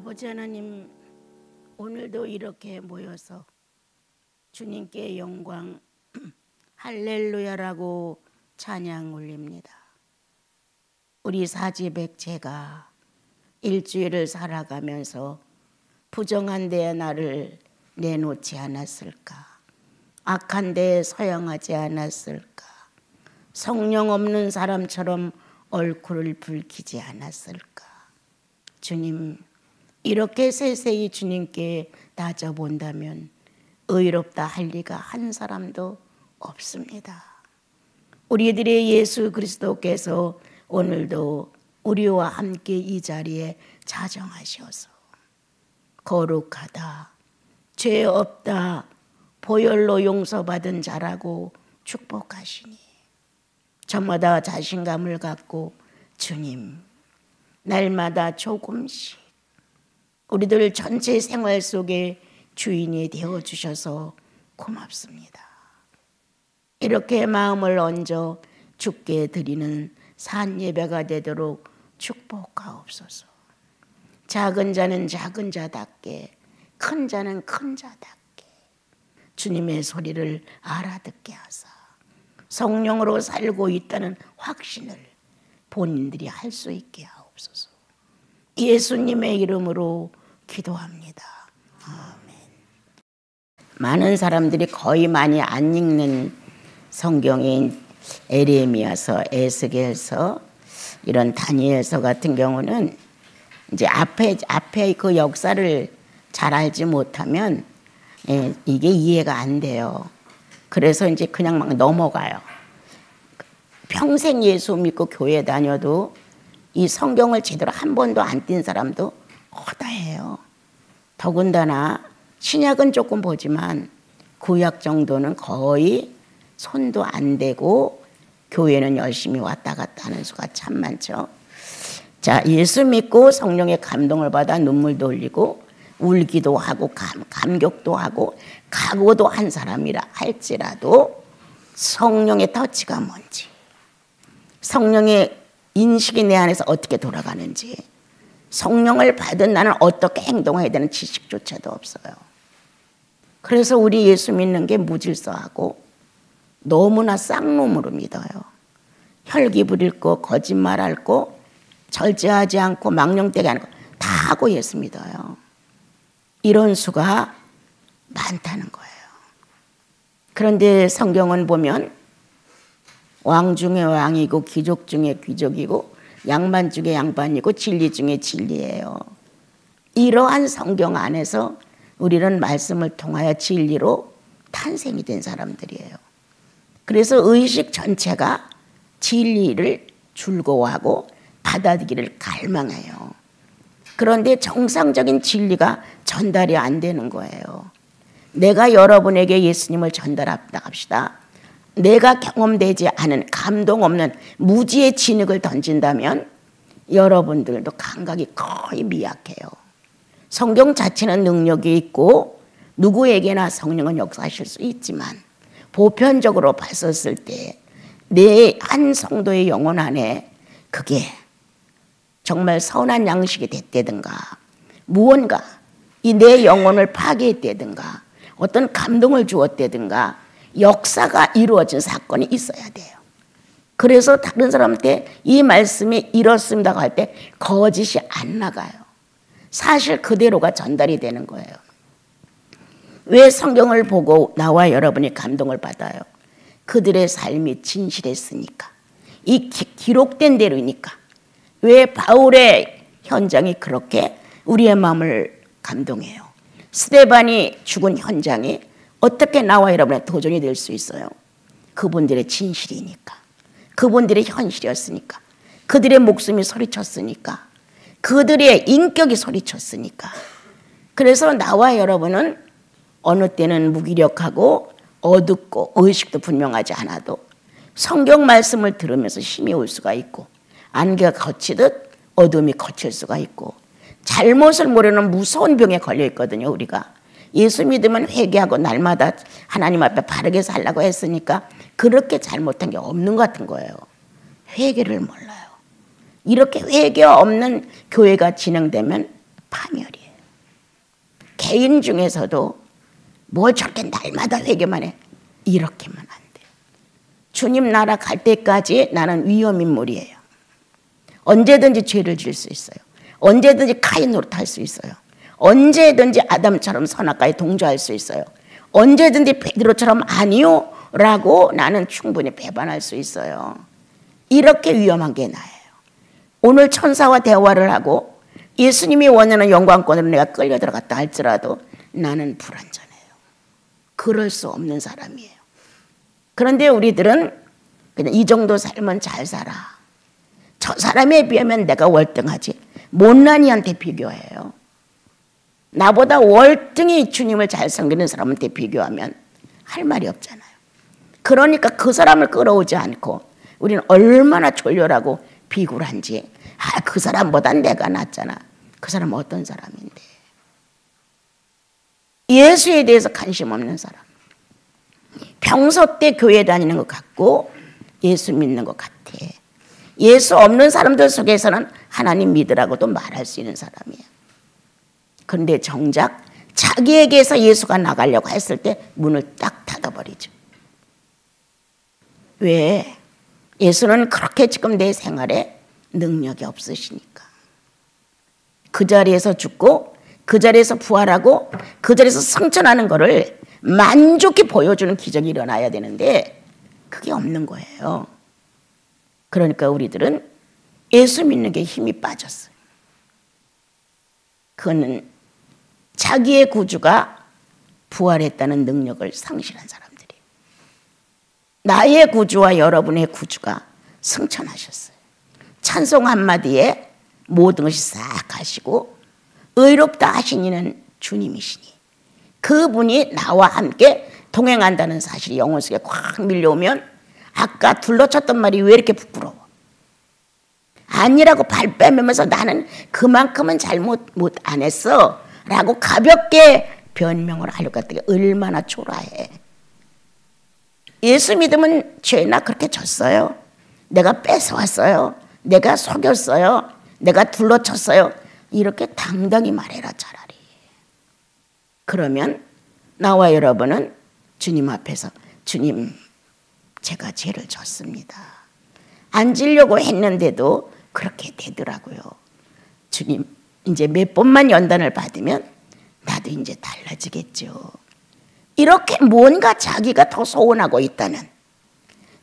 아버지 하나님, 오늘도 이렇게 모여서 주님께 영광 할렐루야라고 찬양 올립니다. 우리 사지백제가 일주일을 살아가면서 부정한 데에 나를 내놓지 않았을까? 악한 데에 서양하지 않았을까? 성령 없는 사람처럼 얼굴을 붉히지 않았을까? 주님, 이렇게 세세히 주님께 따져본다면 의롭다 할 리가 한 사람도 없습니다. 우리들의 예수 그리스도께서 오늘도 우리와 함께 이 자리에 자정하셔서 거룩하다, 죄 없다, 보혈로 용서받은 자라고 축복하시니 저마다 자신감을 갖고 주님, 날마다 조금씩 우리들 전체 생활 속에 주인이 되어주셔서 고맙습니다. 이렇게 마음을 얹어 주께 드리는 산 예배가 되도록 축복하옵소서. 작은 자는 작은 자답게, 큰 자는 큰 자답게 주님의 소리를 알아듣게 하사 성령으로 살고 있다는 확신을 본인들이 할 수 있게 하옵소서. 예수님의 이름으로 기도합니다. 아멘. 많은 사람들이 거의 많이 안 읽는 성경인 에레미야서, 에스겔서, 이런 다니엘서 같은 경우는 이제 앞에 그 역사를 잘 알지 못하면 이게 이해가 안 돼요. 그래서 이제 그냥 막 넘어가요. 평생 예수 믿고 교회 다녀도 이 성경을 제대로 한 번도 안 띈 사람도 허다해요. 더군다나 신약은 조금 보지만 구약 정도는 거의 손도 안 대고 교회는 열심히 왔다 갔다 하는 수가 참 많죠. 자, 예수 믿고 성령의 감동을 받아 눈물도 흘리고 울기도 하고 감격도 하고 각오도 한 사람이라 할지라도 성령의 터치가 뭔지, 성령의 인식이 내 안에서 어떻게 돌아가는지, 성령을 받은 나는 어떻게 행동해야 되는 지식조차도 없어요. 그래서 우리 예수 믿는 게 무질서하고 너무나 쌍놈으로 믿어요. 혈기 부릴 거, 거짓말할 거, 절제하지 않고 망령되게 하는 거 다 하고 예수 믿어요. 이런 수가 많다는 거예요. 그런데 성경은 보면 왕 중에 왕이고 귀족 중에 귀족이고 양반 중에 양반이고 진리 중에 진리예요. 이러한 성경 안에서 우리는 말씀을 통하여 진리로 탄생이 된 사람들이에요. 그래서 의식 전체가 진리를 즐거워하고 받아들이기를 갈망해요. 그런데 정상적인 진리가 전달이 안 되는 거예요. 내가 여러분에게 예수님을 전달한다 합시다. 내가 경험되지 않은 감동 없는 무지의 진흙을 던진다면 여러분들도 감각이 거의 미약해요. 성경 자체는 능력이 있고 누구에게나 성령은 역사하실 수 있지만 보편적으로 봤었을 때 내 한 성도의 영혼 안에 그게 정말 선한 양식이 됐다든가 무언가 이 내 영혼을 파괴했다든가 어떤 감동을 주었다든가 역사가 이루어진 사건이 있어야 돼요. 그래서 다른 사람한테 이 말씀이 이렇습니다고 할 때 거짓이 안 나가요. 사실 그대로가 전달이 되는 거예요. 왜 성경을 보고 나와 여러분이 감동을 받아요? 그들의 삶이 진실했으니까. 이 기록된 대로니까. 왜 바울의 현장이 그렇게 우리의 마음을 감동해요? 스데반이 죽은 현장이 어떻게 나와 여러분의 도전이 될 수 있어요? 그분들의 진실이니까. 그분들의 현실이었으니까. 그들의 목숨이 소리쳤으니까. 그들의 인격이 소리쳤으니까. 그래서 나와 여러분은 어느 때는 무기력하고 어둡고 의식도 분명하지 않아도 성경 말씀을 들으면서 힘이 올 수가 있고 안개가 거치듯 어둠이 거칠 수가 있고 잘못을 모르는 무서운 병에 걸려 있거든요. 우리가 예수 믿으면 회개하고 날마다 하나님 앞에 바르게 살라고 했으니까 그렇게 잘못한 게 없는 것 같은 거예요. 회개를 몰라요. 이렇게 회개 없는 교회가 진행되면 파멸이에요. 개인 중에서도 뭘 저렇게 날마다 회개만 해. 이렇게만 안 돼요. 주님 나라 갈 때까지 나는 위험인물이에요. 언제든지 죄를 지을 수 있어요. 언제든지 카인 노릇할 수 있어요. 언제든지 아담처럼 선악과에 동조할 수 있어요. 언제든지 베드로처럼 아니요 라고 나는 충분히 배반할 수 있어요. 이렇게 위험한 게 나예요. 오늘 천사와 대화를 하고 예수님이 원하는 영광권으로 내가 끌려 들어갔다 할지라도 나는 불완전해요. 그럴 수 없는 사람이에요. 그런데 우리들은 그냥 이 정도 삶은 잘 살아. 저 사람에 비하면 내가 월등하지. 못난이한테 비교해요. 나보다 월등히 주님을 잘 섬기는 사람한테 비교하면 할 말이 없잖아요. 그러니까 그 사람을 끌어오지 않고 우리는 얼마나 졸렬하고 비굴한지, 그 사람보단 내가 낫잖아. 그 사람은 어떤 사람인데. 예수에 대해서 관심 없는 사람. 평소 때 교회 다니는 것 같고 예수 믿는 것 같아. 예수 없는 사람들 속에서는 하나님 믿으라고도 말할 수 있는 사람이에요. 그런데 정작 자기에게서 예수가 나가려고 했을 때 문을 딱 닫아버리죠. 왜? 예수는 그렇게 지금 내 생활에 능력이 없으시니까. 그 자리에서 죽고 그 자리에서 부활하고 그 자리에서 승천하는 거를 만족히 보여주는 기적이 일어나야 되는데 그게 없는 거예요. 그러니까 우리들은 예수 믿는 게 힘이 빠졌어요. 그거는 자기의 구주가 부활했다는 능력을 상실한 사람들이에요. 나의 구주와 여러분의 구주가 승천하셨어요. 찬송 한마디에 모든 것이 싹 하시고 의롭다 하신 이는 주님이시니 그분이 나와 함께 동행한다는 사실이 영혼 속에 꽉 밀려오면 아까 둘러쳤던 말이 왜 이렇게 부끄러워? 아니라고 발 빼면서 나는 그만큼은 잘못 안 했어 라고 가볍게 변명을 하려고 했더니 얼마나 초라해. 예수 믿으면 죄나 그렇게 졌어요. 내가 뺏어왔어요. 내가 속였어요. 내가 둘러쳤어요. 이렇게 당당히 말해라 차라리. 그러면 나와 여러분은 주님 앞에서 주님 제가 죄를 졌습니다. 안 지려고 했는데도 그렇게 되더라고요. 주님 이제 몇 번만 연단을 받으면 나도 이제 달라지겠죠. 이렇게 뭔가 자기가 더 소원하고 있다는,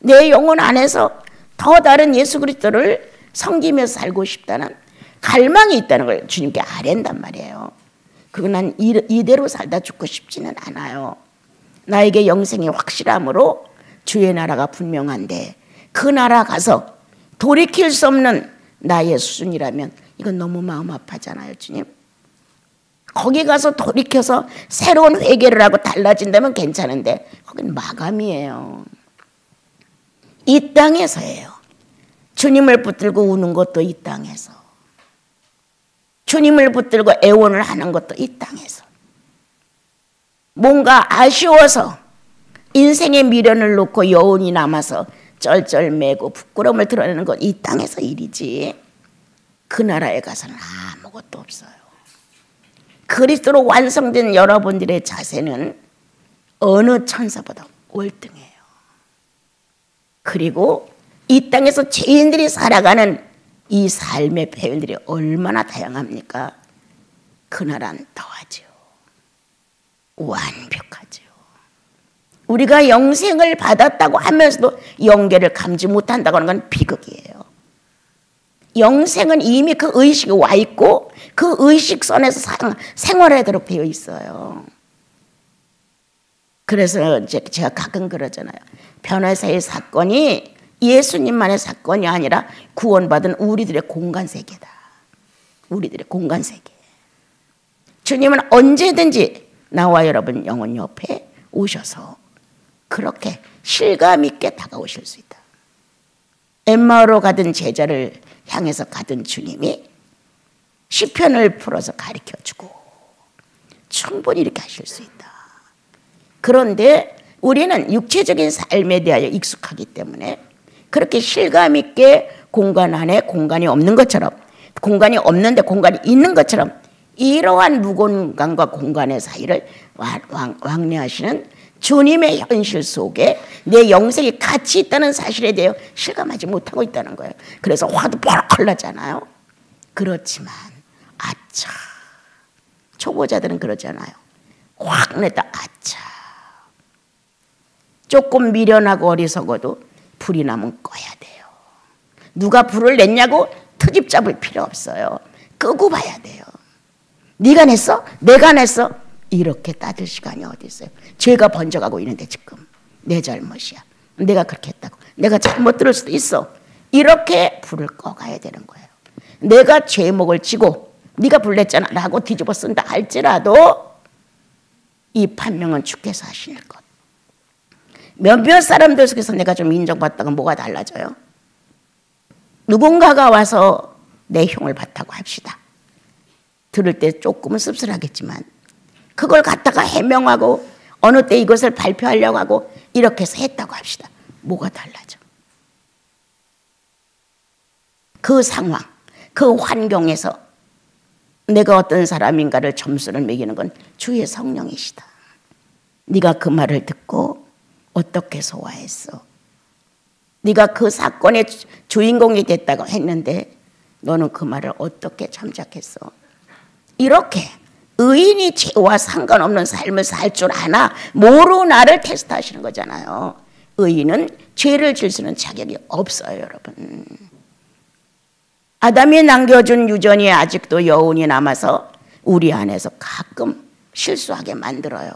내 영혼 안에서 더 다른 예수 그리스도를 섬기면서 살고 싶다는 갈망이 있다는 걸 주님께 아랜단 말이에요. 그리고 난 이대로 살다 죽고 싶지는 않아요. 나에게 영생이 확실함으로 주의 나라가 분명한데 그 나라 가서 돌이킬 수 없는 나의 수준이라면 이건 너무 마음 아파잖아요. 주님. 거기 가서 돌이켜서 새로운 회개를 하고 달라진다면 괜찮은데 거긴 마감이에요. 이 땅에서예요. 주님을 붙들고 우는 것도 이 땅에서, 주님을 붙들고 애원을 하는 것도 이 땅에서, 뭔가 아쉬워서 인생의 미련을 놓고 여운이 남아서 쩔쩔매고 부끄러움을 드러내는 건 이 땅에서 일이지 그 나라에 가서는 아무것도 없어요. 그리스도로 완성된 여러분들의 자세는 어느 천사보다 월등해요. 그리고 이 땅에서 죄인들이 살아가는 이 삶의 표현들이 얼마나 다양합니까? 그 나라는 더하죠. 완벽하죠. 우리가 영생을 받았다고 하면서도 영계를 감지 못한다고 하는 건 비극이에요. 영생은 이미 그 의식이 와 있고 그 의식선에서 생활하도록 되어 있어요. 그래서 이제 제가 가끔 그러잖아요. 변호사의 사건이 예수님만의 사건이 아니라 구원받은 우리들의 공간세계다. 우리들의 공간세계. 주님은 언제든지 나와 여러분 영혼 옆에 오셔서 그렇게 실감 있게 다가오실 수 있다. 엠마오로 가던 제자를 향해서 가던 주님이 시편을 풀어서 가르쳐주고 충분히 이렇게 하실 수 있다. 그런데 우리는 육체적인 삶에 대하여 익숙하기 때문에 그렇게 실감 있게 공간 안에 공간이 없는 것처럼, 공간이 없는데 공간이 있는 것처럼 이러한 무공간과 공간의 사이를 왕래하시는 주님의 현실 속에 내 영생이 같이 있다는 사실에 대해 실감하지 못하고 있다는 거예요. 그래서 화도 펄펄 나잖아요. 그렇지만 아차, 초보자들은 그러잖아요. 확 냈다 아차. 조금 미련하고 어리석어도 불이 나면 꺼야 돼요. 누가 불을 냈냐고 트집 잡을 필요 없어요. 끄고 봐야 돼요. 네가 냈어? 내가 냈어? 이렇게 따질 시간이 어디 있어요. 죄가 번져가고 있는데 지금 내 잘못이야. 내가 그렇게 했다고. 내가 잘못 들을 수도 있어. 이렇게 불을 꺼가야 되는 거예요. 내가 죄목을 지고 네가 불 냈잖아 라고 뒤집어 쓴다 할지라도 이 판명은 주께서 하실 것. 몇몇 사람들 속에서 내가 좀 인정받다가 뭐가 달라져요? 누군가가 와서 내 흉을 봤다고 합시다. 들을 때 조금은 씁쓸하겠지만 그걸 갖다가 해명하고 어느 때 이것을 발표하려고 하고 이렇게 해서 했다고 합시다. 뭐가 달라져? 그 상황, 그 환경에서 내가 어떤 사람인가를 점수를 매기는 건 주의 성령이시다. 네가 그 말을 듣고 어떻게 소화했어? 네가 그 사건의 주인공이 됐다고 했는데 너는 그 말을 어떻게 참작했어? 이렇게 의인이 죄와 상관없는 삶을 살 줄 아나 모르나를 테스트하시는 거잖아요. 의인은 죄를 질 수는 자격이 없어요, 여러분. 아담이 남겨준 유전이 아직도 여운이 남아서 우리 안에서 가끔 실수하게 만들어요.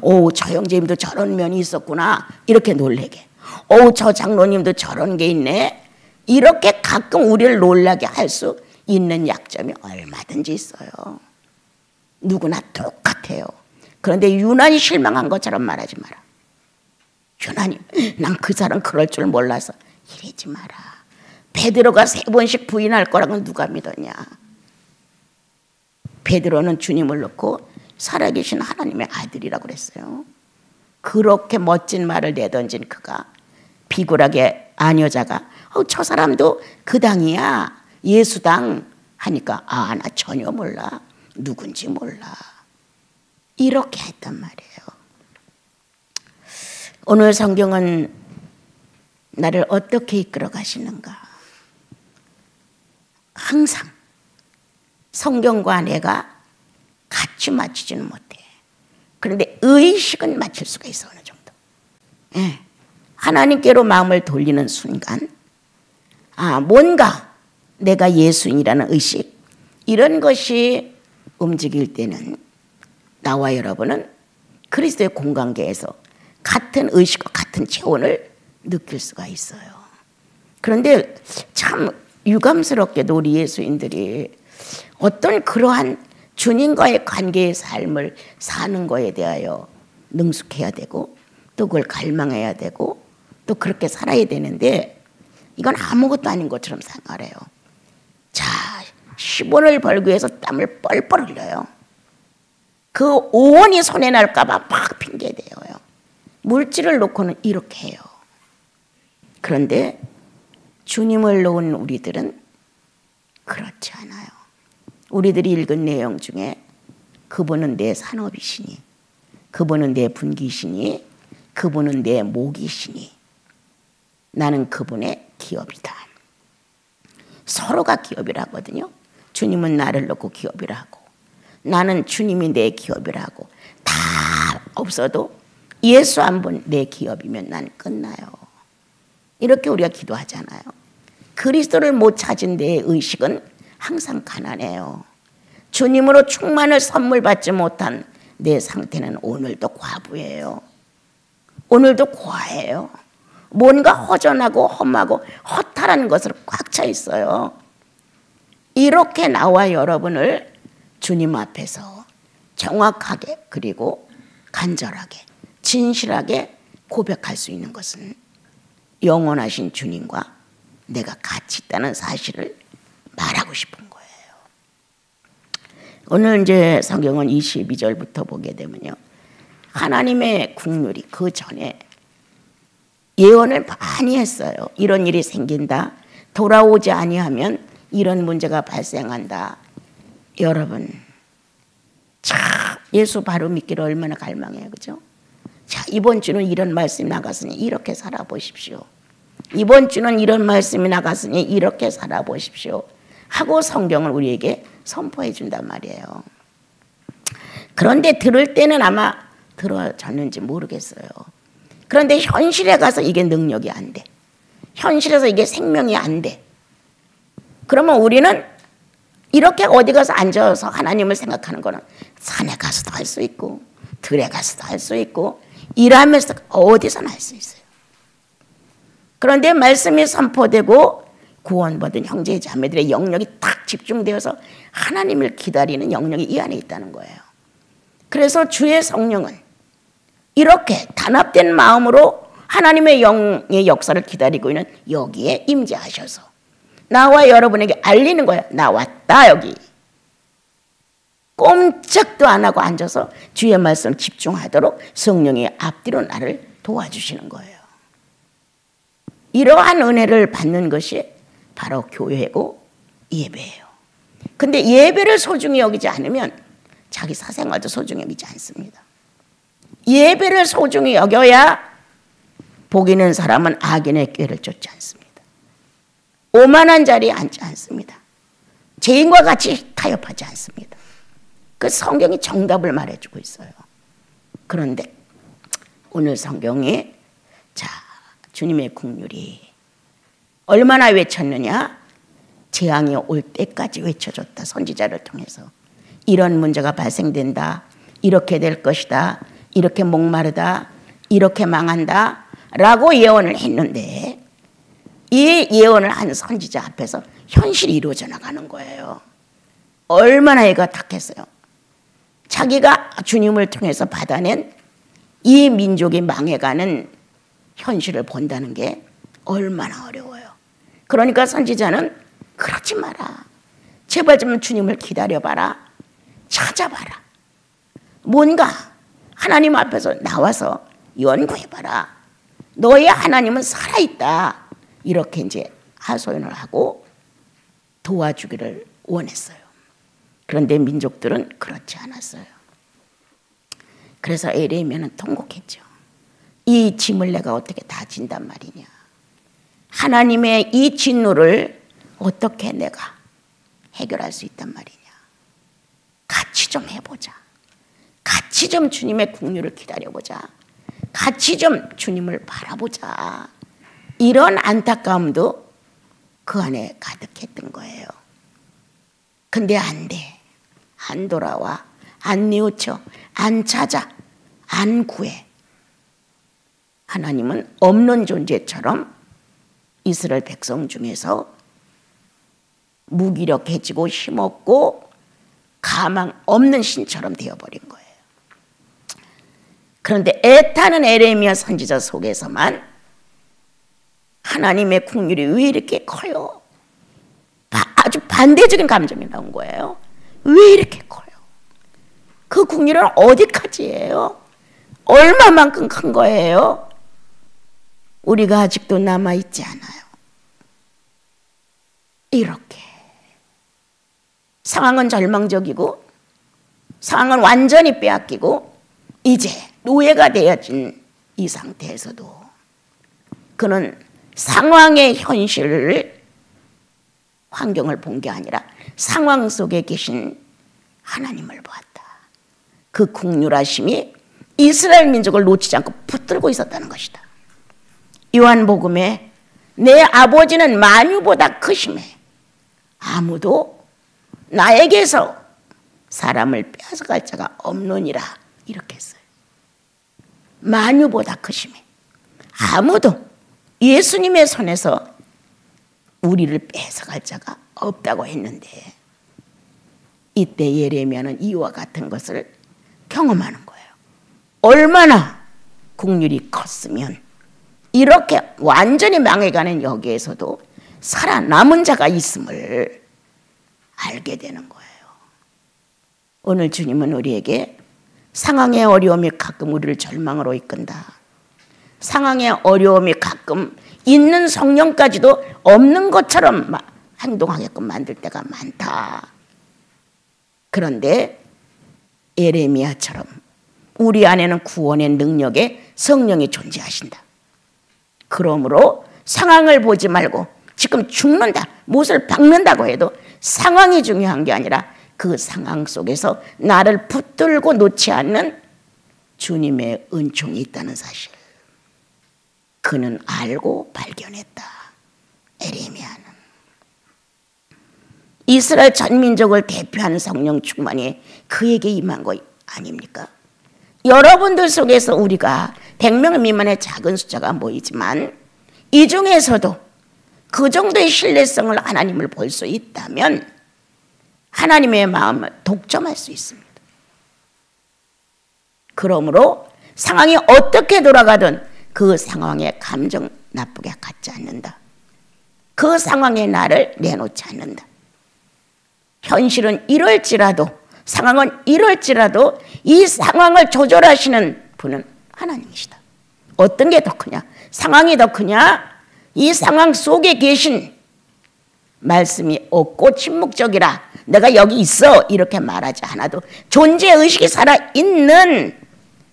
오, 저 형제님도 저런 면이 있었구나 이렇게 놀래게. 오, 저 장로님도 저런 게 있네. 이렇게 가끔 우리를 놀라게 할 수 있는 약점이 얼마든지 있어요. 누구나 똑같아요. 그런데 유난히 실망한 것처럼 말하지 마라. 유난히 난 그 사람 그럴 줄 몰라서 이러지 마라. 베드로가 3번씩 부인할 거라고 누가 믿었냐. 베드로는 주님을 놓고 살아계신 하나님의 아들이라고 그랬어요. 그렇게 멋진 말을 내던진 그가 비굴하게 아녀자가 저 사람도 그 당이야 예수당 하니까 아, 나 전혀 몰라. 누군지 몰라. 이렇게 했단 말이에요. 오늘 성경은 나를 어떻게 이끌어 가시는가? 항상 성경과 내가 같이 맞추지는 못해. 그런데 의식은 맞출 수가 있어. 어느 정도. 예. 하나님께로 마음을 돌리는 순간 뭔가 내가 예수인이라는 의식 이런 것이 움직일 때는 나와 여러분은 그리스도의 공관계에서 같은 의식과 같은 체온을 느낄 수가 있어요. 그런데 참 유감스럽게도 우리 예수인들이 어떤 그러한 주님과의 관계의 삶을 사는 거에 대하여 능숙해야 되고 또 그걸 갈망해야 되고 또 그렇게 살아야 되는데 이건 아무것도 아닌 것처럼 생각해요. 자, 10원을 벌기 위해서 땀을 뻘뻘 흘려요. 그 5원이 손에 날까 봐 막 핑계대요. 물질을 놓고는 이렇게 해요. 그런데 주님을 놓은 우리들은 그렇지 않아요. 우리들이 읽은 내용 중에 그분은 내 산업이시니, 그분은 내 분기시니, 그분은 내 목이시니, 나는 그분의 기업이다. 서로가 기업이라 하거든요. 주님은 나를 놓고 기업이라 하고 나는 주님이 내 기업이라 하고 다 없어도 예수 한 분 내 기업이면 난 끝나요. 이렇게 우리가 기도하잖아요. 그리스도를 못 찾은 내 의식은 항상 가난해요. 주님으로 충만을 선물 받지 못한 내 상태는 오늘도 과부예요. 오늘도 고아예요. 뭔가 허전하고 험하고 허탈한 것으로 꽉 차 있어요. 이렇게 나와 여러분을 주님 앞에서 정확하게 그리고 간절하게 진실하게 고백할 수 있는 것은 영원하신 주님과 내가 같이 있다는 사실을 말하고 싶은 거예요. 오늘 이제 성경은 22절부터 보게 되면요. 하나님의 국률이 그 전에 예언을 많이 했어요. 이런 일이 생긴다. 돌아오지 아니하면 이런 문제가 발생한다. 여러분, 자, 예수 바로 믿기를 얼마나 갈망해요. 그죠? 자, 이번 주는 이런 말씀이 나갔으니 이렇게 살아보십시오. 이번 주는 이런 말씀이 나갔으니 이렇게 살아보십시오. 하고 성경을 우리에게 선포해 준단 말이에요. 그런데 들을 때는 아마 들어졌는지 모르겠어요. 그런데 현실에 가서 이게 능력이 안 돼. 현실에서 이게 생명이 안 돼. 그러면 우리는 이렇게 어디 가서 앉아서 하나님을 생각하는 거는 산에 가서도 할 수 있고 들에 가서도 할 수 있고 일하면서 어디서나 할 수 있어요. 그런데 말씀이 선포되고 구원받은 형제 자매들의 영역이 딱 집중되어서 하나님을 기다리는 영역이 이 안에 있다는 거예요. 그래서 주의 성령은 이렇게 단합된 마음으로 하나님의 영의 역사를 기다리고 있는 여기에 임재하셔서 나와 여러분에게 알리는 거예요. 나 왔다 여기. 꼼짝도 안 하고 앉아서 주의 말씀을 집중하도록 성령이 앞뒤로 나를 도와주시는 거예요. 이러한 은혜를 받는 것이 바로 교회고 예배예요. 근데 예배를 소중히 여기지 않으면 자기 사생활도 소중히 여기지 않습니다. 예배를 소중히 여겨야 복 있는 사람은 악인의 꾀를 쫓지 않습니다. 오만한 자리에 앉지 않습니다. 죄인과 같이 타협하지 않습니다. 그 성경이 정답을 말해주고 있어요. 그런데 오늘 성경이 자 주님의 국률이 얼마나 외쳤느냐? 재앙이 올 때까지 외쳐줬다. 선지자를 통해서 이런 문제가 발생된다. 이렇게 될 것이다. 이렇게 목마르다. 이렇게 망한다. 라고 예언을 했는데 이 예언을 한 선지자 앞에서 현실이 이루어져 나가는 거예요. 얼마나 애가 탁했어요. 자기가 주님을 통해서 받아낸 이 민족이 망해가는 현실을 본다는 게 얼마나 어려워요. 그러니까 선지자는 그러지 마라. 제발 좀 주님을 기다려봐라. 찾아봐라. 뭔가 하나님 앞에서 나와서 연구해봐라. 너의 하나님은 살아있다. 이렇게 이제 하소연을 하고 도와주기를 원했어요. 그런데 민족들은 그렇지 않았어요. 그래서 에레미야는 통곡했죠. 이 짐을 내가 어떻게 다 진단 말이냐. 하나님의 이 진노를 어떻게 내가 해결할 수 있단 말이냐. 같이 좀 해보자. 같이 좀 주님의 국률을 기다려보자. 같이 좀 주님을 바라보자. 이런 안타까움도 그 안에 가득했던 거예요. 근데 안 돼. 안 돌아와. 안 뉘우쳐. 안 찾아. 안 구해. 하나님은 없는 존재처럼 이스라엘 백성 중에서 무기력해지고 힘없고 가망 없는 신처럼 되어버린 거예요. 그런데 애타는 에레미야 선지자 속에서만 하나님의 국률이 왜 이렇게 커요? 아주 반대적인 감정이 나온 거예요. 왜 이렇게 커요? 그 국률은 어디까지예요? 얼마만큼 큰 거예요? 우리가 아직도 남아있지 않아요. 이렇게 상황은 절망적이고 상황은 완전히 빼앗기고 이제 노예가 되어진 이 상태에서도 그는 상황의 현실을 환경을 본 게 아니라 상황 속에 계신 하나님을 보았다. 그 국률하심이 이스라엘 민족을 놓치지 않고 붙들고 있었다는 것이다. 요한복음에 내 아버지는 만유보다 크심에 아무도 나에게서 사람을 빼앗아갈 자가 없느니라 이렇게 했어요. 만유보다 크심에 아무도 예수님의 손에서 우리를 뺏어갈 자가 없다고 했는데 이때 예레미야는 이와 같은 것을 경험하는 거예요. 얼마나 국률이 컸으면 이렇게 완전히 망해가는 여기에서도 살아남은 자가 있음을 알게 되는 거예요. 오늘 주님은 우리에게 상황의 어려움이 가끔 우리를 절망으로 이끈다. 상황의 어려움이 가끔 있는 성령까지도 없는 것처럼 행동하게끔 만들 때가 많다. 그런데 예레미야처럼 우리 안에는 구원의 능력의 성령이 존재하신다. 그러므로 상황을 보지 말고 지금 죽는다, 못을 박는다고 해도 상황이 중요한 게 아니라 그 상황 속에서 나를 붙들고 놓지 않는 주님의 은총이 있다는 사실. 그는 알고 발견했다. 에레미야는. 이스라엘 전 민족을 대표하는 성령 충만이 그에게 임한 거 아닙니까? 여러분들 속에서 우리가 100명 미만의 작은 숫자가 모이지만 이 중에서도 그 정도의 신뢰성을 하나님을 볼 수 있다면 하나님의 마음을 독점할 수 있습니다. 그러므로 상황이 어떻게 돌아가든 그 상황에 감정 나쁘게 갖지 않는다. 그 상황에 나를 내놓지 않는다. 현실은 이럴지라도, 상황은 이럴지라도 이 상황을 조절하시는 분은 하나님이시다. 어떤 게 더 크냐? 상황이 더 크냐? 이 상황 속에 계신 말씀이 없고 침묵적이라 내가 여기 있어 이렇게 말하지 않아도 존재의식이 살아있는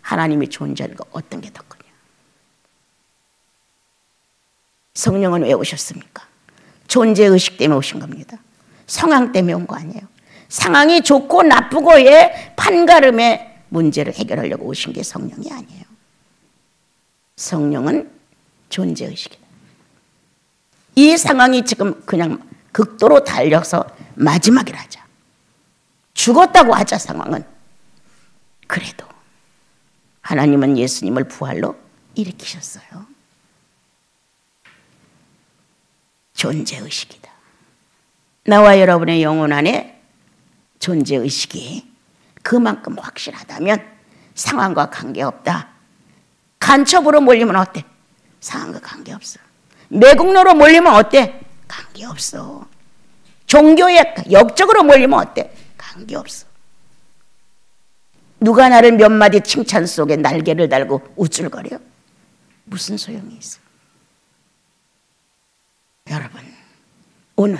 하나님이 존재하는 거 어떤 게 더 크냐? 성령은 왜 오셨습니까? 존재의식 때문에 오신 겁니다. 상황 때문에 온 거 아니에요. 상황이 좋고 나쁘고의 판가름의 문제를 해결하려고 오신 게 성령이 아니에요. 성령은 존재의식이다. 이 상황이 지금 그냥 극도로 달려서 마지막이라 하자. 죽었다고 하자 상황은. 그래도 하나님은 예수님을 부활로 일으키셨어요. 존재의식이다. 나와 여러분의 영혼 안에 존재의식이 그만큼 확실하다면 상황과 관계없다. 간첩으로 몰리면 어때? 상황과 관계없어. 매국노로 몰리면 어때? 관계없어. 종교의 역적으로 몰리면 어때? 관계없어. 누가 나를 몇 마디 칭찬 속에 날개를 달고 우쭐거려? 무슨 소용이 있어? 여러분, 오늘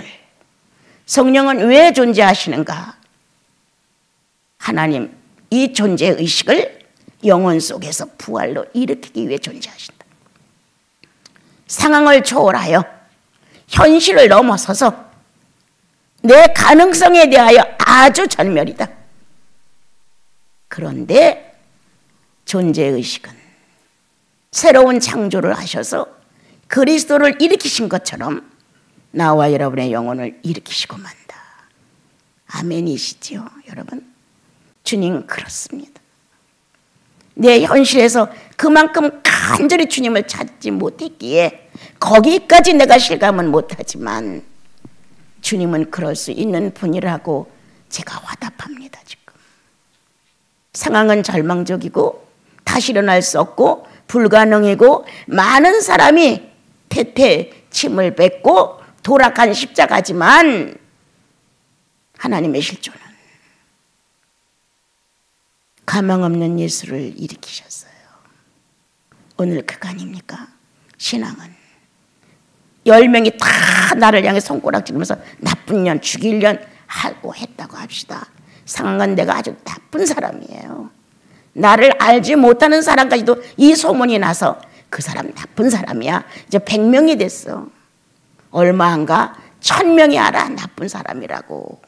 성령은 왜 존재하시는가? 하나님, 이 존재의식을 영혼 속에서 부활로 일으키기 위해 존재하신다. 상황을 초월하여 현실을 넘어서서 내 가능성에 대하여 아주 전멸이다. 그런데 존재의식은 새로운 창조를 하셔서 그리스도를 일으키신 것처럼 나와 여러분의 영혼을 일으키시고 만다. 아멘이시지요, 여러분? 주님 그렇습니다. 내 현실에서 그만큼 간절히 주님을 찾지 못했기에 거기까지 내가 실감은 못하지만 주님은 그럴 수 있는 분이라고 제가 화답합니다. 지금 상황은 절망적이고 다시 일어날 수 없고 불가능이고 많은 사람이 태태 침을 뱉고 돌아간 십자가지만 하나님의 실존은 가망 없는 예수를 일으키셨어요. 오늘 그거 아닙니까? 신앙은 10명이 다 나를 향해 손가락질하면서 나쁜 년, 죽일 년 하고 했다고 합시다. 상황은 내가 아주 나쁜 사람이에요. 나를 알지 못하는 사람까지도 이 소문이 나서 그 사람 나쁜 사람이야. 이제 100명이 됐어. 얼마 안 가 1000명이 알아 나쁜 사람이라고.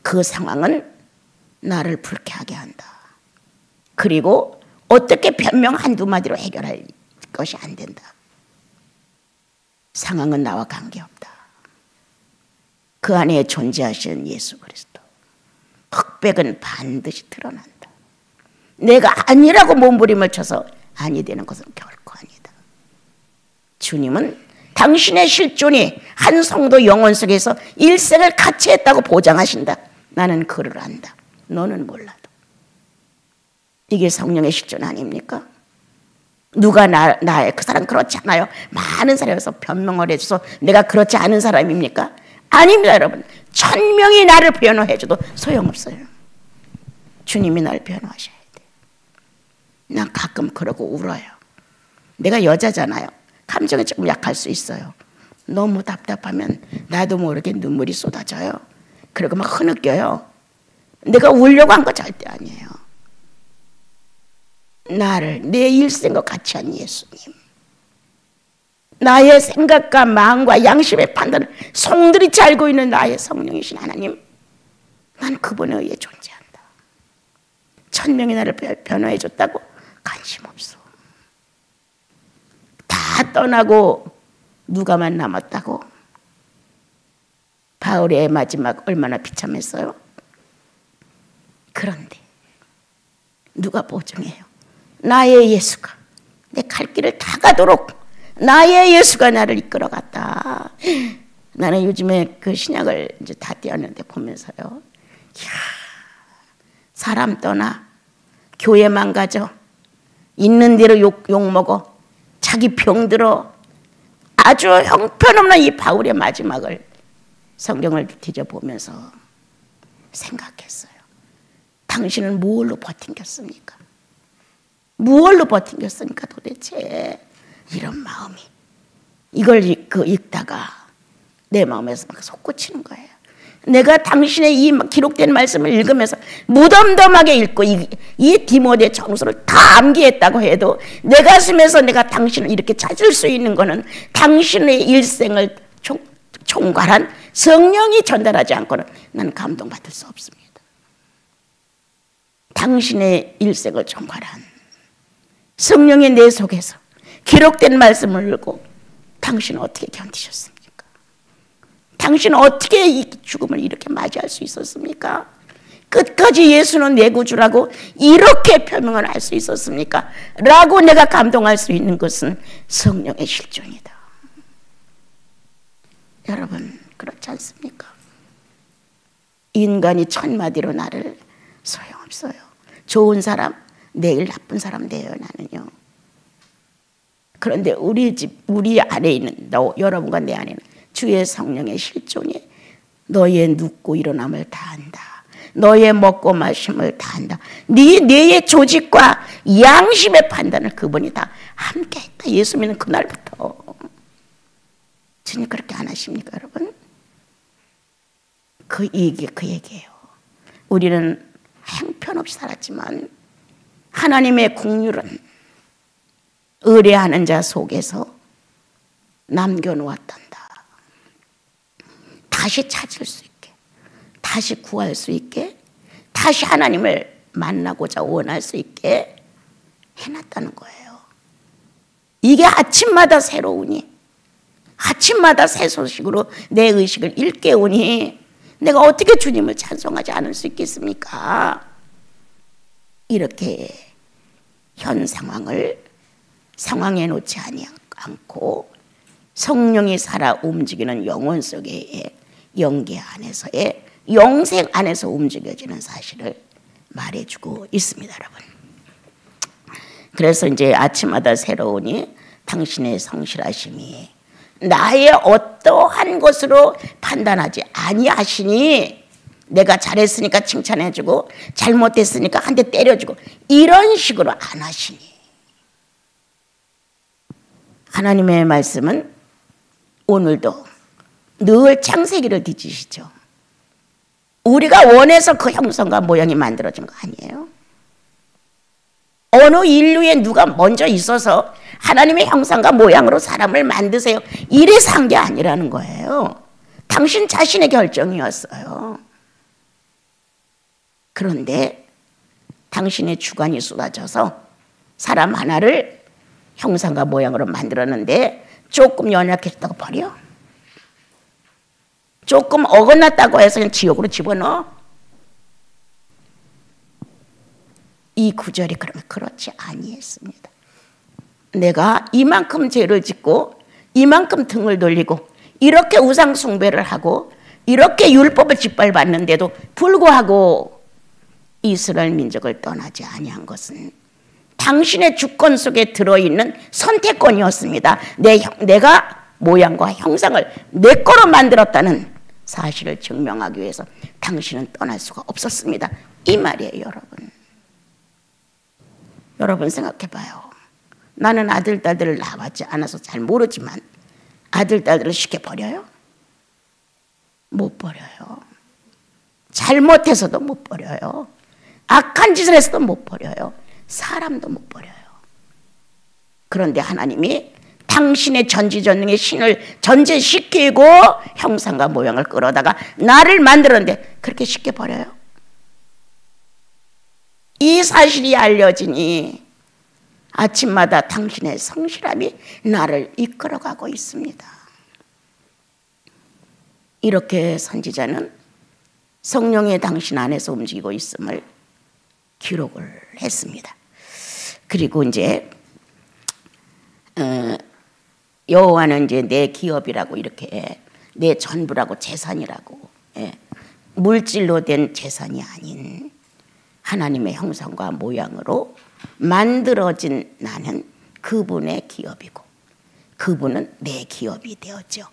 그 상황은 나를 불쾌하게 한다. 그리고 어떻게 변명 한두 마디로 해결할 것이 안 된다. 상황은 나와 관계없다. 그 안에 존재하시는 예수 그리스도. 흑백은 반드시 드러난다. 내가 아니라고 몸부림을 쳐서 아니 되는 것은 결코 아니다. 주님은 당신의 실존이 한 성도 영혼 속에서 일생을 같이 했다고 보장하신다. 나는 그를 안다. 너는 몰라도. 이게 성령의 실존 아닙니까? 누가 나의 그 사람 그렇지 않아요. 많은 사람에서 변명을 해줘서 내가 그렇지 않은 사람입니까? 아닙니다, 여러분. 1000명이 나를 변호해줘도 소용없어요. 주님이 날 변호하셔야 돼. 난 가끔 그러고 울어요. 내가 여자잖아요. 감정이 조금 약할 수 있어요. 너무 답답하면 나도 모르게 눈물이 쏟아져요. 그리고 막 흐느껴요. 내가 울려고 한 거 절대 아니에요. 나를 내 일생과 같이 한 예수님, 나의 생각과 마음과 양심의 판단을 송두리째 알고 있는 나의 성령이신 하나님, 난 그분에 의해 존재한다. 1000명이 나를 변호해 줬다고 관심 없어. 다 떠나고 누가만 남았다고. 바울의 마지막 얼마나 비참했어요. 그런데 누가 보증해요? 나의 예수가 내 갈 길을 다 가도록 나의 예수가 나를 이끌어갔다. 나는 요즘에 그 신약을 이제 다 떼었는데 보면서요, 이야, 사람 떠나, 교회 망가져, 있는 대로 욕 먹어, 자기 병 들어, 아주 형편없는 이 바울의 마지막을 성경을 뒤져보면서 생각했어요. 당신은 무엇로 버틴겼습니까? 무엇로 버틴겼습니까 도대체? 이런 마음이, 이걸 읽다가 내 마음에서 막 솟구치는 거예요. 내가 당신의 이 기록된 말씀을 읽으면서 무덤덤하게 읽고 이 디모데 정서를 다 암기했다고 해도 내 가슴에서 내가 당신을 이렇게 찾을 수 있는 것은 당신의 일생을 총괄한 성령이 전달하지 않고는 나는 감동받을 수 없습니다. 당신의 일생을 총괄한 성령이 내 속에서 기록된 말씀을 읽고 당신은 어떻게 견디셨습니까? 당신은 어떻게 이 죽음을 이렇게 맞이할 수 있었습니까? 끝까지 예수는 내 구주라고 이렇게 표명을 할 수 있었습니까? 라고 내가 감동할 수 있는 것은 성령의 실존이다. 여러분, 그렇지 않습니까? 인간이 천마디로 나를 소용없어요. 좋은 사람, 내일 나쁜 사람 돼요, 나는요. 그런데 우리 집, 우리 안에 있는 여러분과 내 안에는 주의 성령의 실존이 너의 눕고 일어남을 다 한다. 너의 먹고 마심을 다 한다. 뇌의 조직과 양심의 판단을 그분이 다 함께 했다. 예수 믿는 그날부터. 주님 그렇게 안 하십니까, 여러분? 이게 그 얘기예요. 우리는 형편없이 살았지만 하나님의 긍휼은 의뢰하는 자 속에서 남겨놓았단다. 다시 찾을 수 있게, 다시 구할 수 있게, 다시 하나님을 만나고자 원할 수 있게 해놨다는 거예요. 이게 아침마다 새로우니, 아침마다 새 소식으로 내 의식을 일깨우니 내가 어떻게 주님을 찬송하지 않을 수 있겠습니까? 이렇게 현 상황에 놓지 않고 성령이 살아 움직이는 영혼 속의 영계 안에서의 영생 안에서 움직여지는 사실을 말해주고 있습니다, 여러분. 그래서 이제 아침마다 새로우니 당신의 성실하심이 나의 어떠한 것으로 판단하지 아니하시니, 내가 잘했으니까 칭찬해주고 잘못했으니까 한 대 때려주고 이런 식으로 안 하시니. 하나님의 말씀은 오늘도 늘 창세기를 뒤지시죠. 우리가 원해서 그 형상과 모양이 만들어진 거 아니에요. 어느 인류에 누가 먼저 있어서 하나님의 형상과 모양으로 사람을 만드세요, 이래서 한 게 아니라는 거예요. 당신 자신의 결정이었어요. 그런데 당신의 주관이 쏟아져서 사람 하나를 형상과 모양으로 만들었는데 조금 연약했다고 버려? 조금 어긋났다고 해서 그냥 지옥으로 집어넣어? 이 구절이 그러면 그렇지 아니했습니다. 내가 이만큼 죄를 짓고 이만큼 등을 돌리고 이렇게 우상 숭배를 하고 이렇게 율법을 짓밟았는데도 불구하고 이스라엘 민족을 떠나지 아니한 것은 당신의 주권 속에 들어있는 선택권이었습니다. 내가 모양과 형상을 내 거로 만들었다는 사실을 증명하기 위해서 당신은 떠날 수가 없었습니다. 이 말이에요, 여러분. 여러분 생각해봐요. 나는 아들, 딸들을 낳아봤지 않아서 잘 모르지만 아들, 딸들을 쉽게 버려요? 못 버려요. 잘못해서도 못 버려요. 악한 짓을 해서도 못 버려요. 사람도 못 버려요. 그런데 하나님이 당신의 전지전능의 신을 전제시키고 형상과 모양을 끌어다가 나를 만들었는데 그렇게 쉽게 버려요? 이 사실이 알려지니 아침마다 당신의 성실함이 나를 이끌어가고 있습니다. 이렇게 선지자는 성령의 당신 안에서 움직이고 있음을 기록을 했습니다. 그리고 이제 여호와는 이제 내 기업이라고, 이렇게 내 전부라고, 재산이라고, 물질로 된 재산이 아닌 하나님의 형상과 모양으로 만들어진 나는 그분의 기업이고 그분은 내 기업이 되었죠.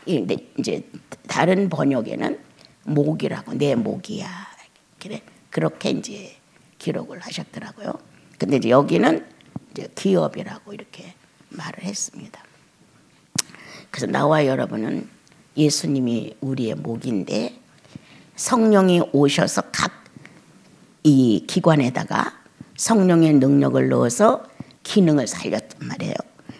근데 이제 다른 번역에는 목이라고, 내 목이야, 그렇게 이제 기록을 하셨더라고요. 근데 이제 여기는 이제 기업이라고 이렇게 말을 했습니다. 그래서 나와 여러분은 예수님이 우리의 목인데 성령이 오셔서 각 이 기관에다가 성령의 능력을 넣어서 기능을 살렸단 말이에요.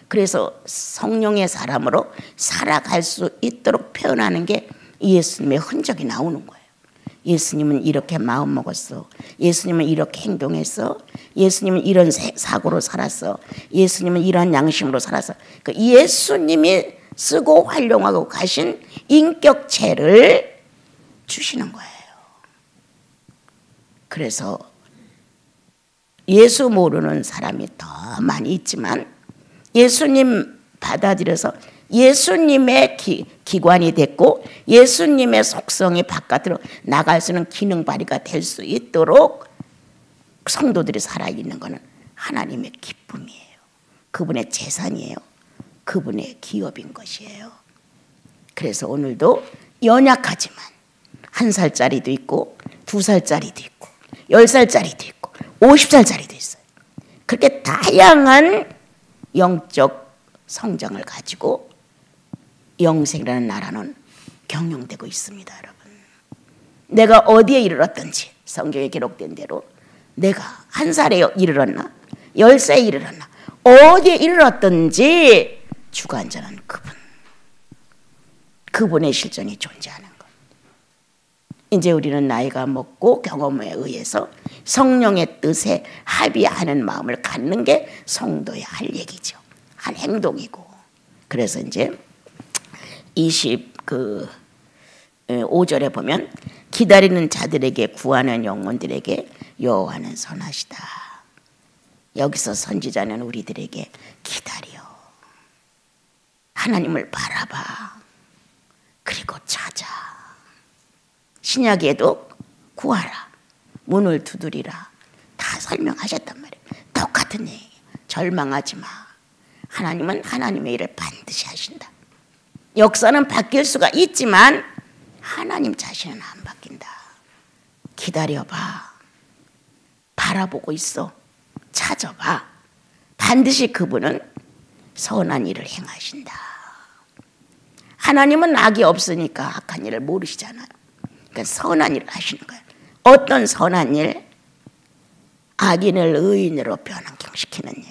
그래서 성령의 사람으로 살아갈 수 있도록 표현하는 게 예수님의 흔적이 나오는 거예요. 예수님은 이렇게 마음 먹었어. 예수님은 이렇게 행동했어. 예수님은 이런 사고로 살았어. 예수님은 이런 양심으로 살았어. 그러니까 예수님이 쓰고 활용하고 가신 인격체를 주시는 거예요. 그래서 예수 모르는 사람이 더 많이 있지만 예수님 받아들여서 예수님의 기관이 됐고 예수님의 속성이 바깥으로 나갈 수 있는 기능 발휘가 될 수 있도록 성도들이 살아있는 것은 하나님의 기쁨이에요. 그분의 재산이에요. 그분의 기업인 것이에요. 그래서 오늘도 연약하지만 1살짜리도 있고 2살짜리도 있고 10살짜리도 있고 50살짜리도 있어요. 그렇게 다양한 영적 성장을 가지고 영생이라는 나라는 경영되고 있습니다. 여러분, 내가 어디에 이르렀든지 성경에 기록된 대로 내가 1살에 이르렀나 10세에 이르렀나 어디에 이르렀든지 주관자는 그분의 실존이 존재하는 것. 이제 우리는 나이가 먹고 경험에 의해서 성령의 뜻에 합의하는 마음을 갖는 게 성도의 할 얘기죠. 할 행동이고. 그래서 이제 25절에 보면 기다리는 자들에게 구하는 영혼들에게 여호와는 선하시다. 여기서 선지자는 우리들에게 기다려. 하나님을 바라봐. 그리고 찾아. 신약에도 구하라. 문을 두드리라. 다 설명하셨단 말이에요. 똑같은 얘기예요. 절망하지 마. 하나님은 하나님의 일을 반드시 하신다. 역사는 바뀔 수가 있지만 하나님 자신은 안 바뀐다. 기다려봐. 바라보고 있어. 찾아봐. 반드시 그분은 선한 일을 행하신다. 하나님은 악이 없으니까 악한 일을 모르시잖아요. 그러니까 선한 일을 하시는 거예요. 어떤 선한 일? 악인을 의인으로 변환시키는 일.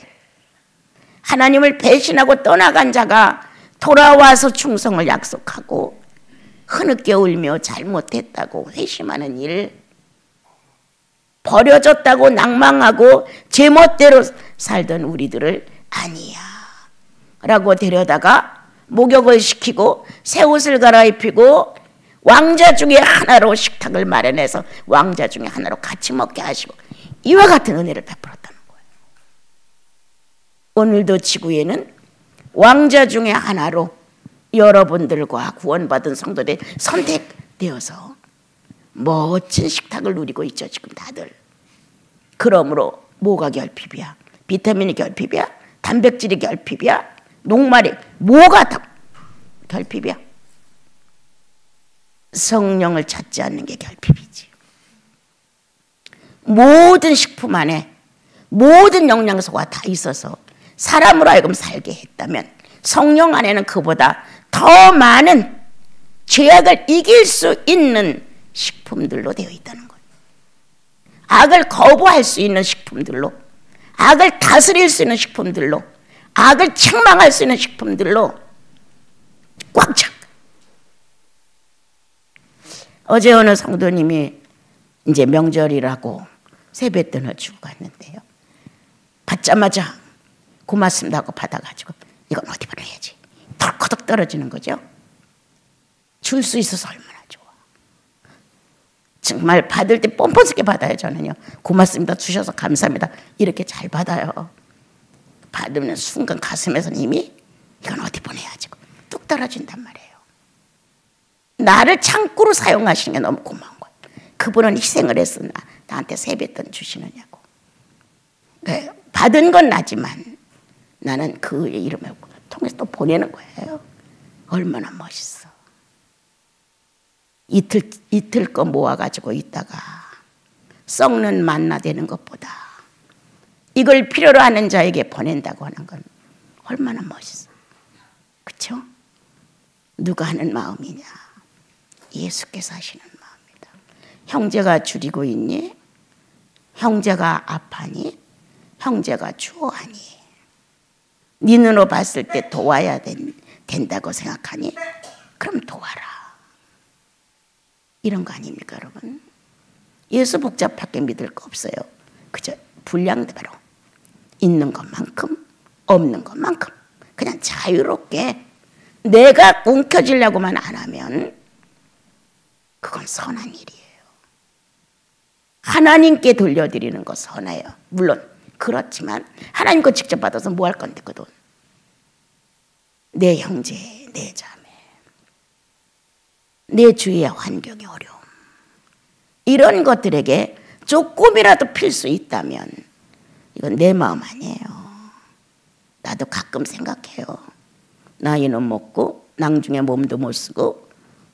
하나님을 배신하고 떠나간 자가 돌아와서 충성을 약속하고 흐느껴 울며 잘못했다고 회심하는 일. 버려졌다고 낭망하고 제멋대로 살던 우리들을 아니야 라고 데려다가 목욕을 시키고 새 옷을 갈아입히고 왕자 중에 하나로 식탁을 마련해서 왕자 중에 하나로 같이 먹게 하시고 이와 같은 은혜를 베풀었다는 거예요. 오늘도 지구에는 왕자 중에 하나로 여러분들과 구원받은 성도들이 선택되어서 멋진 식탁을 누리고 있죠. 지금 다들. 그러므로 뭐가 결핍이야? 비타민이 결핍이야? 단백질이 결핍이야? 녹말이 뭐가 다 결핍이야? 성령을 찾지 않는 게 결핍이지. 모든 식품 안에 모든 영양소가 다 있어서 사람으로 하여금 살게 했다면 성령 안에는 그보다 더 많은 죄악을 이길 수 있는 식품들로 되어 있다는 거예요. 악을 거부할 수 있는 식품들로, 악을 다스릴 수 있는 식품들로, 악을 책망할 수 있는 식품들로 꽉 차. 어제 어느 성도님이 이제 명절이라고 세뱃돈을 주고 갔는데요. 받자마자 고맙습니다 하고 받아가지고 이건 어디 보내야지. 덜커덕 떨어지는 거죠. 줄 수 있어서 얼마나 좋아. 정말 받을 때 뻔뻔스럽게 받아요. 저는요. 고맙습니다. 주셔서 감사합니다. 이렇게 잘 받아요. 받으면 순간 가슴에서는 이미 이건 어디 보내야지. 뚝 떨어진단 말이에요. 나를 창구로 사용하시는 게 너무 고마운 거예요. 그분은 희생을 해서 나한테 세뱃돈 주시느냐고. 받은 건 나지만 나는 그의 이름을 통해서 또 보내는 거예요. 얼마나 멋있어. 이틀 거 모아가지고 있다가 썩는 만나 되는 것보다 이걸 필요로 하는 자에게 보낸다고 하는 건 얼마나 멋있어. 그렇죠? 누가 하는 마음이냐? 예수께서 하시는 마음이다. 형제가 줄이고 있니? 형제가 아파하니? 형제가 추워하니? 네 눈으로 봤을 때 도와야 된다고 생각하니? 그럼 도와라. 이런 거 아닙니까 여러분? 예수 복잡하게 믿을 거 없어요. 그저 분량대로 있는 것만큼 없는 것만큼 그냥 자유롭게 내가 움켜쥐려고만 안 하면 그건 선한 일이에요. 하나님께 돌려드리는 거 선해요. 물론 그렇지만 하나님 거 직접 받아서 뭐 할 건데 그 돈. 내 형제, 내 자매, 내 주위의 환경의 어려움 이런 것들에게 조금이라도 필 수 있다면 이건 내 마음 아니에요. 나도 가끔 생각해요. 나이는 먹고 낭중에 몸도 못 쓰고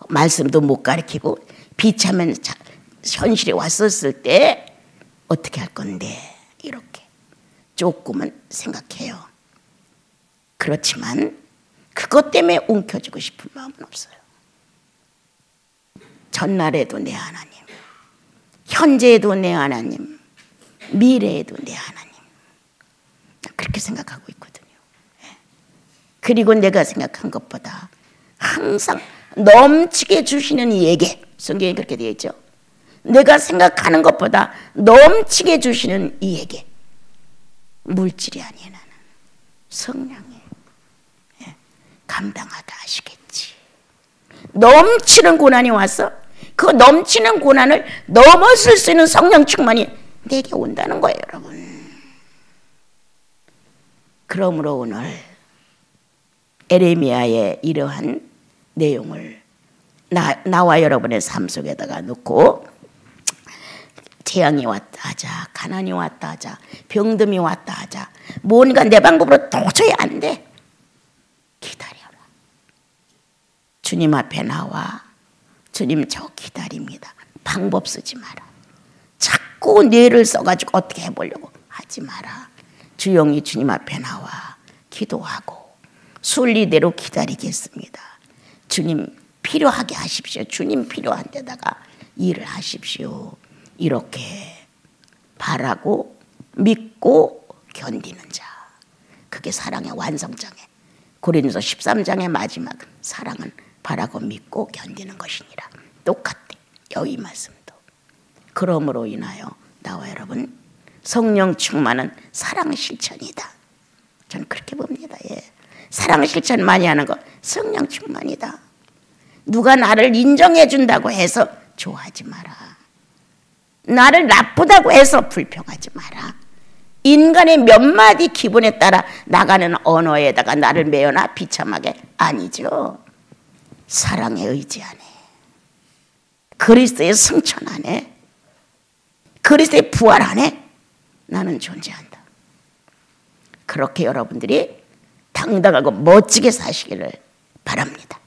말씀도 못 가르치고 비참한 현실에 왔었을 때 어떻게 할 건데 이렇게 조금은 생각해요. 그렇지만 그것 때문에 움켜쥐고 싶은 마음은 없어요. 전날에도 내 하나님, 현재에도 내 하나님, 미래에도 내 하나님 그렇게 생각하고 있거든요. 그리고 내가 생각한 것보다 항상 넘치게 주시는 이에게 성경에 그렇게 되어 있죠. 내가 생각하는 것보다 넘치게 주시는 이에게 물질이 아니에요. 나는 성령이 감당하다 하시겠지. 넘치는 고난이 와서 그 넘치는 고난을 넘어설 수 있는 성령 충만이 내게 온다는 거예요 여러분. 그러므로 오늘 에레미야의 이러한 내용을 나와 여러분의 삶 속에다가 넣고 재앙이 왔다 하자, 가난이 왔다 하자, 병듦이 왔다 하자, 뭔가 내 방법으로 도저히 안 돼. 기다려라. 주님 앞에 나와 주님 저 기다립니다. 방법 쓰지 마라. 자꾸 뇌를 써가지고 어떻게 해보려고 하지 마라. 조용히 주님 앞에 나와 기도하고 순리대로 기다리겠습니다. 주님 필요하게 하십시오. 주님 필요한 데다가 일을 하십시오. 이렇게 바라고 믿고 견디는 자. 그게 사랑의 완성장애. 고린도서 13장의 마지막 사랑은 바라고 믿고 견디는 것이니라. 똑같대. 여기 말씀도. 그러므로 인하여 나와 여러분 성령 충만은 사랑 실천이다. 저는 그렇게 봅니다. 예. 사랑 실천 많이 하는 거 성령 충만이다. 누가 나를 인정해 준다고 해서 좋아하지 마라. 나를 나쁘다고 해서 불평하지 마라. 인간의 몇 마디 기분에 따라 나가는 언어에다가 나를 매어나 비참하게 아니죠. 사랑에 의지하네. 그리스도의 승천 안에 그리스도의 부활 안에 나는 존재한다. 그렇게 여러분들이 당당하고 멋지게 사시기를 바랍니다.